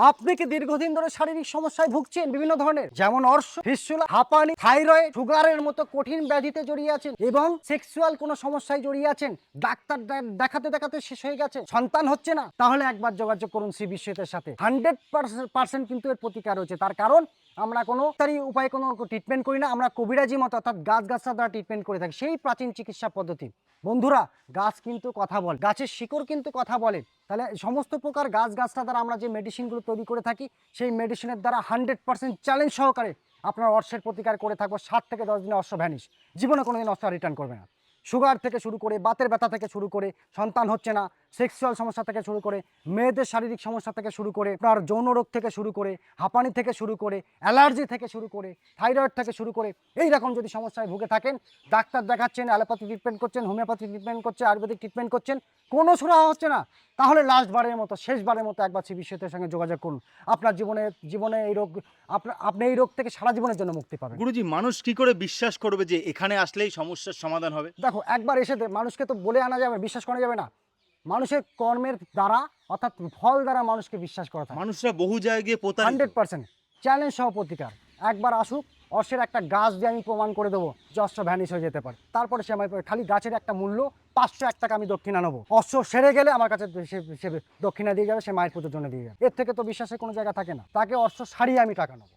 আপনি কি দীর্ঘদিন ধরে শারীরিক সমস্যায় ভুগছেন বিভিন্ন ধরনের, যেমন অর্শ, ফিস্টুলা, হাঁপানি, থাইরয়েড, সুগারের মতো কঠিন ব্যাধিতে জড়িয়ে আছেন এবং সেক্সুয়াল কোনো সমস্যায় জড়িয়ে আছেন, ডাক্তার দেখাতে দেখাতে শেষ হয়ে গেছে, সন্তান হচ্ছে না, তাহলে একবার যোগাযোগ করুন শ্রী বিশ্বজিতের সাথে। 100% কিন্তু এর প্রতিকার রয়েছে। তার কারণ আমরা কোনো উপায়ে কোনো ট্রিটমেন্ট করি না, আমরা কবিরাজি মতো অর্থাৎ গাছগাছরা দ্বারা ট্রিটমেন্ট করে থাকি, সেই প্রাচীন চিকিৎসা পদ্ধতি। বন্ধুরা, গাছ কিন্তু কথা বলে, গাছের শিকড় কিন্তু কথা বলে। তাহলে সমস্ত প্রকার গাছগাছরা দ্বারা আমরা যে মেডিসিনগুলো তৈরি করে থাকি, সেই মেডিসিনের দ্বারা 100% চ্যালেঞ্জ সহকারে আপনার অর্শের প্রতিকার করে থাকবো। 7 থেকে 10 দিনে অর্শ ভ্যানিশ, জীবনে কোনোদিন অর্শ রিটার্ন করবে না। সুগার থেকে শুরু করে, বাতের ব্যথা থেকে শুরু করে, সন্তান হচ্ছে না, সেক্সুয়াল সমস্যা থেকে শুরু করে, মেয়েদের শারীরিক সমস্যা থেকে শুরু করে, আপনার যৌন রোগ থেকে শুরু করে, হাঁপানি থেকে শুরু করে, অ্যালার্জি থেকে শুরু করে, থাইরয়েড থেকে শুরু করে, এই রকম যদি সমস্যায় ভুগে থাকেন, ডাক্তার দেখাচ্ছেন, অ্যালোপ্যাথি ট্রিটমেন্ট করছেন, হোমিওপ্যাথি ট্রিটমেন্ট করছেন, আয়ুর্বেদিক ট্রিটমেন্ট করছেন, কোনো সুরাহা হচ্ছে না, তাহলে লাস্টবারের মতো, শেষবারের মতো একবার শ্রী বিশ্বজিতের সঙ্গে যোগাযোগ করুন। আপনার জীবনে এই রোগ, আপনি এই রোগ থেকে সারা জীবনের জন্য মুক্তি পাবেন। গুরুজি, মানুষ কি করে বিশ্বাস করবে যে এখানে আসলেই সমস্যার সমাধান হবে? দেখো, একবার এসে মানুষকে তো বলে আনা যাবে, বিশ্বাস করা যাবে না। মানুষের কর্মের দ্বারা অর্থাৎ ফল দ্বারা মানুষকে বিশ্বাস করা থাকে। মানুষরা বহু জায়গায় গিয়ে প্রতারিত। 100% চ্যালেঞ্জ সহ প্রতিকার। একবার আসুক, অর্শের একটা গাছ দিয়ে আমি প্রমাণ করে দেবো যে অর্শ ভ্যানিশ হয়ে যেতে পারে। তারপরে সে আমার খালি গাছের একটা মূল্য 501 টাকা আমি দক্ষিণা নেবো। অর্শ সেরে গেলে আমার কাছে সে দক্ষিণা দিয়ে যাবে, সে মায়ের পুজোর জন্য দিয়ে যাবে। এর থেকে তো বিশ্বাসের কোনো জায়গা থাকে না। তাকে অর্শ সারিয়ে আমি টাকা নেবো।